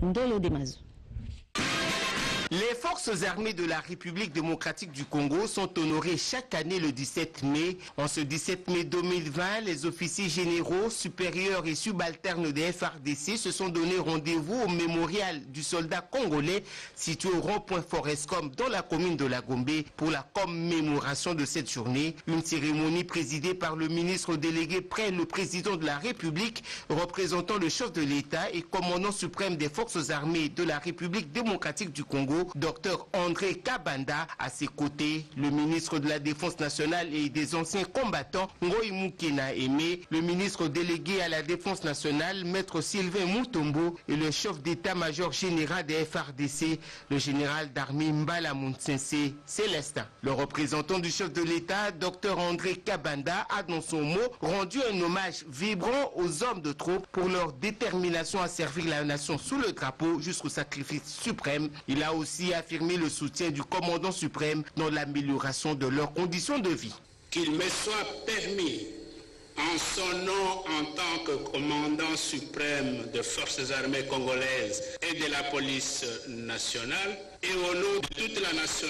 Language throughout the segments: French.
Ndolo Demazu. Les forces armées de la République démocratique du Congo sont honorées chaque année le 17 mai. En ce 17 mai 2020, les officiers généraux, supérieurs et subalternes des FARDC se sont donné rendez-vous au mémorial du soldat congolais situé au rond-point Forescom dans la commune de la Gombe pour la commémoration de cette journée. Une cérémonie présidée par le ministre délégué près le président de la République, représentant le chef de l'État et commandant suprême des forces armées de la République démocratique du Congo, Dr André Kabanda. À ses côtés, le ministre de la Défense nationale et des anciens combattants, Ngoï Moukena Aimé, le ministre délégué à la Défense nationale, Maître Sylvain Moutombo, et le chef d'état-major général des FARDC, le général d'armée Mbala Mounsense Célestin. Le représentant du chef de l'État, Dr André Kabanda, a dans son mot rendu un hommage vibrant aux hommes de troupe pour leur détermination à servir la nation sous le drapeau jusqu'au sacrifice suprême. Il a aussi affirmé le soutien du commandant suprême dans l'amélioration de leurs conditions de vie. Qu'il me soit permis, en son nom en tant que commandant suprême des forces armées congolaises et de la police nationale, et au nom de toute la nation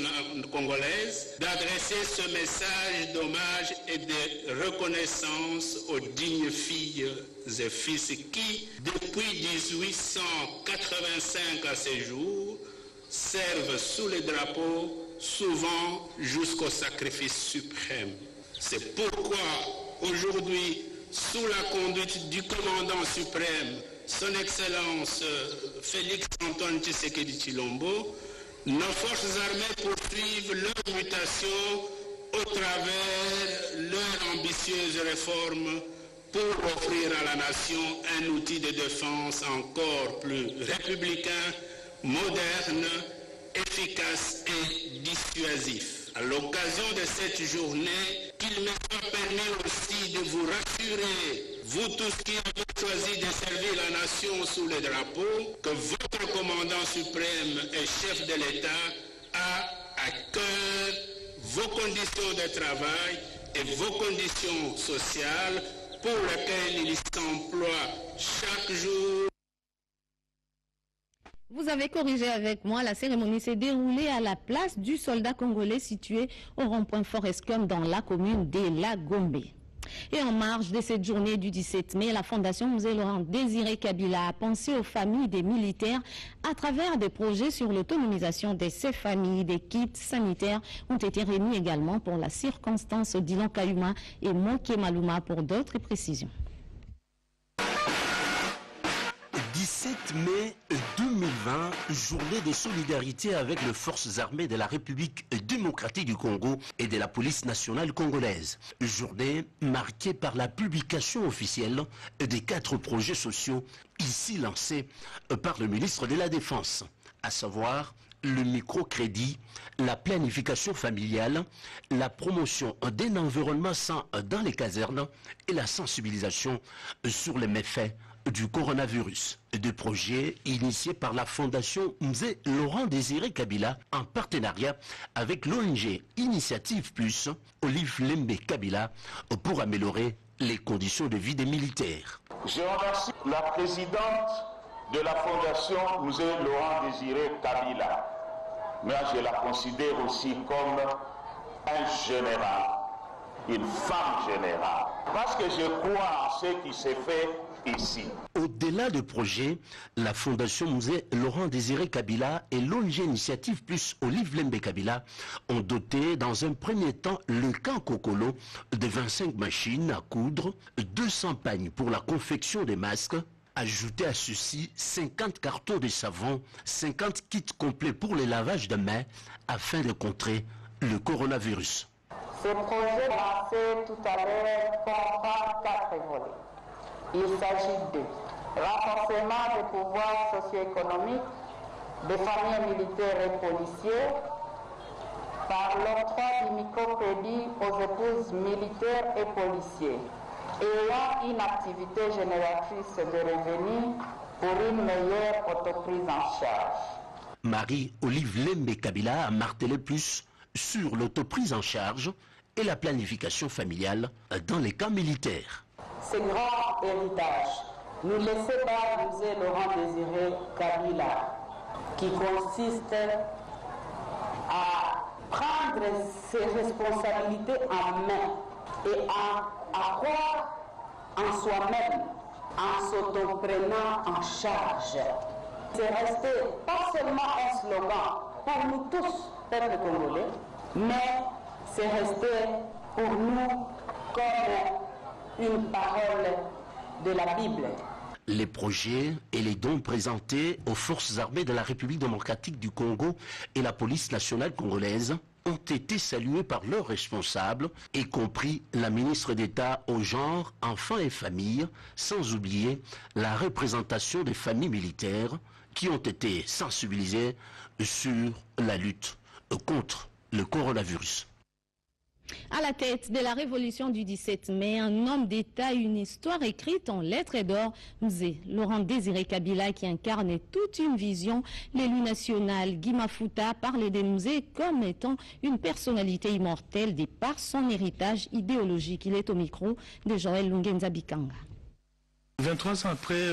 congolaise, d'adresser ce message d'hommage et de reconnaissance aux dignes filles et fils qui, depuis 1885 à ce jour, servent sous les drapeaux, souvent jusqu'au sacrifice suprême. C'est pourquoi aujourd'hui, sous la conduite du commandant suprême, son Excellence Félix Antoine Tshisekedi Tshilombo, nos forces armées poursuivent leur mutation au travers leurs ambitieuses réformes pour offrir à la nation un outil de défense encore plus républicain, moderne, efficace et dissuasif. À l'occasion de cette journée, qu'il me soit permis aussi de vous rassurer, vous tous qui avez choisi de servir la nation sous le drapeau, que votre commandant suprême et chef de l'État a à cœur vos conditions de travail et vos conditions sociales pour lesquelles il s'emploie chaque jour. Vous avez corrigé avec moi, la cérémonie s'est déroulée à la place du soldat congolais situé au rond-point Forescom dans la commune de la Gombe. Et en marge de cette journée du 17 mai, la Fondation Musée Laurent Désiré Kabila a pensé aux familles des militaires à travers des projets sur l'autonomisation de ces familles. Des kits sanitaires ont été remis également pour la circonstance Dylan Kayuma et Moké Maluma pour d'autres précisions. 17 mai 2020, journée de solidarité avec les forces armées de la République démocratique du Congo et de la police nationale congolaise. Journée marquée par la publication officielle des 4 projets sociaux ici lancés par le ministre de la Défense, à savoir le microcrédit, la planification familiale, la promotion d'un environnement sain dans les casernes et la sensibilisation sur les méfaits du coronavirus. Deux projets initiés par la Fondation Musée Laurent Désiré Kabila en partenariat avec l'ONG Initiative Plus Olive Lembe Kabila pour améliorer les conditions de vie des militaires. Je remercie la présidente de la Fondation Musée Laurent Désiré Kabila. Mais je la considère aussi comme un général, une femme générale. Parce que je crois en ce qui s'est fait ici. Au-delà du projet, la Fondation Musée Laurent Désiré Kabila et l'ONG Initiative Plus Olive Lembe Kabila ont doté dans un premier temps le camp Kokolo de 25 machines à coudre, 200 pagnes pour la confection des masques, ajouter à ceci 50 cartons de savon, 50 kits complets pour le lavage de mains afin de contrer le coronavirus. Ce projet lancé tout à l'heure comprend 4 volets. Il s'agit de renforcement des pouvoirs socio-économiques des familles militaires et policiers par l'octroi du microcrédit aux épouses militaires et policiers ayant une activité génératrice de revenus pour une meilleure autoprise en charge. Marie-Olive Lembe Kabila a martelé plus sur l'autoprise en charge et la planification familiale dans les camps militaires. Ce grand héritage nous laissé par Musée Laurent Désiré Kabila, qui consiste à prendre ses responsabilités en main et à croire en soi-même, en s'auto-prenant en charge. C'est resté pas seulement un slogan pour nous tous, peuple congolais, mais c'est resté pour nous comme une parole de la Bible. Les projets et les dons présentés aux forces armées de la République démocratique du Congo et la police nationale congolaise ont été salués par leurs responsables, y compris la ministre d'État au genre, enfants et familles, sans oublier la représentation des familles militaires qui ont été sensibilisées sur la lutte contre le coronavirus. À la tête de la révolution du 17 mai, un homme d'État, une histoire écrite en lettres d'or, Mzee Laurent Désiré Kabila, qui incarne toute une vision. L'élu national Guy Mafuta parlait de Mzee comme étant une personnalité immortelle de par son héritage idéologique. Il est au micro de Joël Lungenza Bikanga. 23 ans après,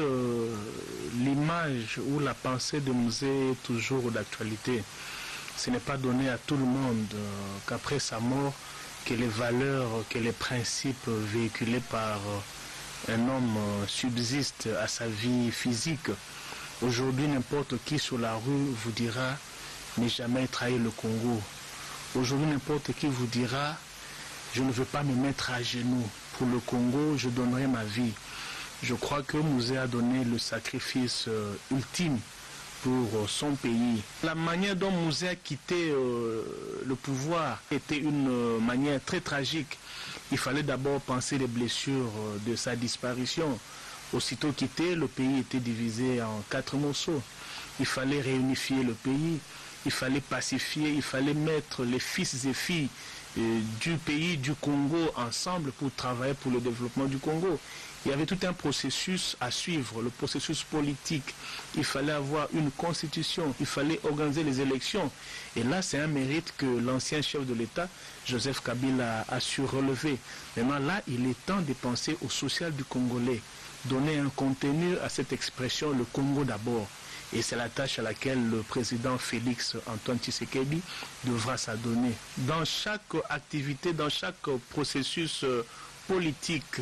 l'image ou la pensée de Mzee est toujours d'actualité. Ce n'est pas donné à tout le monde qu'après sa mort, que les valeurs, que les principes véhiculés par un homme subsistent à sa vie physique. Aujourd'hui, n'importe qui sur la rue vous dira « n'ai jamais trahi le Congo ». Aujourd'hui, n'importe qui vous dira « je ne veux pas me mettre à genoux. Pour le Congo, je donnerai ma vie ». Je crois que Mzee a donné le sacrifice ultime pour son pays. La manière dont Mzee a quitté le pouvoir était une manière très tragique. Il fallait d'abord penser les blessures de sa disparition. Aussitôt quitté, le pays était divisé en 4 morceaux. Il fallait réunifier le pays, il fallait pacifier, il fallait mettre les fils et filles du pays, du Congo, ensemble pour travailler pour le développement du Congo. Il y avait tout un processus à suivre, le processus politique. Il fallait avoir une constitution, il fallait organiser les élections. Et là, c'est un mérite que l'ancien chef de l'État, Joseph Kabila, a su relever. Maintenant, là, il est temps de penser au social du Congolais, donner un contenu à cette expression, le Congo d'abord. Et c'est la tâche à laquelle le président Félix Antoine Tshisekedi devra s'adonner. Dans chaque activité, dans chaque processus politique,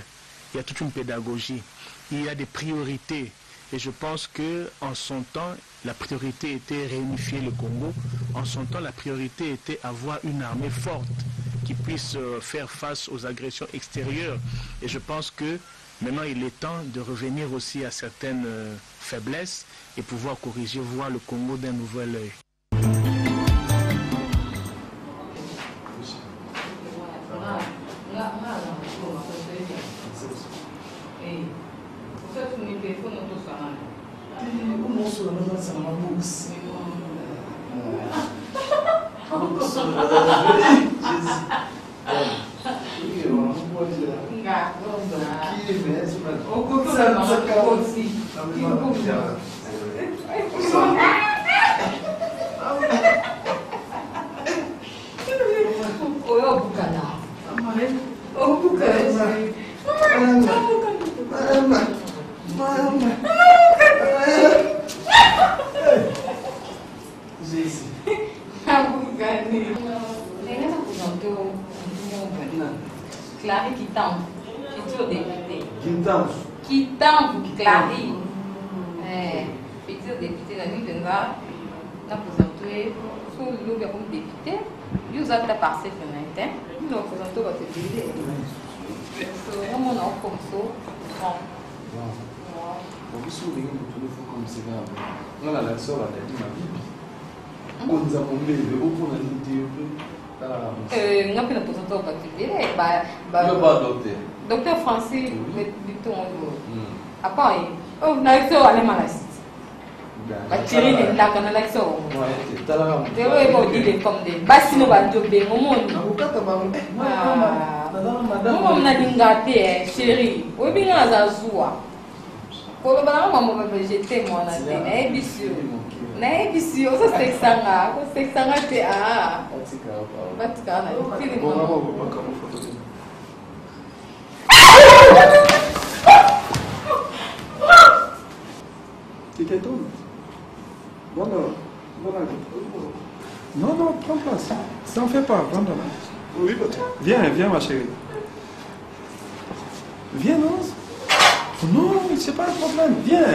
il y a toute une pédagogie, il y a des priorités. Et je pense qu'en son temps, la priorité était réunifier le Congo. En son temps, la priorité était avoir une armée forte qui puisse faire face aux agressions extérieures. Et je pense que maintenant, il est temps de revenir aussi à certaines faiblesses et pouvoir corriger, voir le Congo d'un nouvel œil. Clary Kitambo, futur député. Kitambo, Clary. Futur député, la nuit de Nva, n'a présenté sous le comme député. Nous avons passé le matin. Nous avons présenté votre député. Vraiment, on a comme ça. Docteur Francis Buton. À part, on a eu ça à l'Emalasite. La Thierry n'est là qu'on a l'accès au monde. Il est comme des bassines au bas de au monde. On a dit gâté, chérie. Oui, bien, on a zoua. Pour le ballon, maman va jeter mon antenne. Ambitieux. Ambitieux, ça c'est ça. C'est ça, c'est ah. Batikana, tu t'étonnes. Non, non, prends place. Ça en fait pas, Vandana. Oui, patron. Viens, ma chérie. Viens, non? Non, c'est pas un problème. Viens.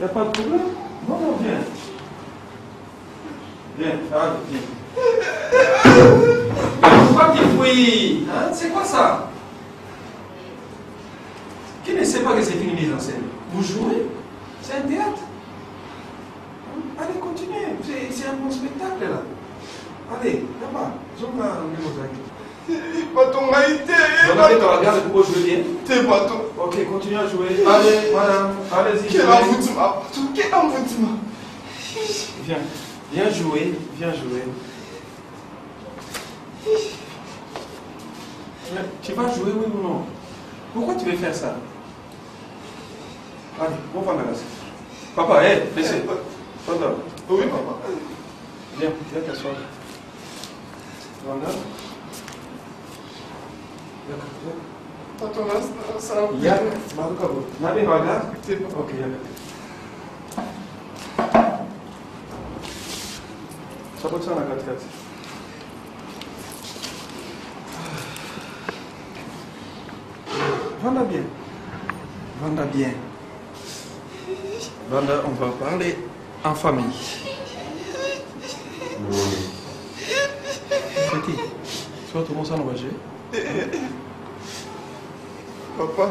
Il n'y a pas de problème. Non, non, viens. Viens, allez, viens. Pourquoi tu fouilles? Hein? C'est quoi ça? Qui ne sait pas que c'est une mise en scène? Vous jouez? C'est un théâtre. Allez, continuez. C'est un bon spectacle, là. Allez, là-bas. Patron a été. Regardez, regarde pourquoi je veux bien. T'es patron. Ok, continue à jouer. Allez, madame, allez-y. Quel envoûtement, patron, quel envoûtement. Viens jouer, viens jouer. Tu vas jouer, oui ou non? Pourquoi tu veux faire ça? Allez, on va là. Papa, hé, laissez. Oui, papa. Viens t'asseoir. Voilà. Patron, ça va. Ya, Marukabo. Nabi, regarde. Ok, ya. Ça peut être ça, la 4-4. Vanda bien. Vanda bien. Vanda, on va parler en famille. Petit, tu vois tout le monde ça, on va jouer. Papa,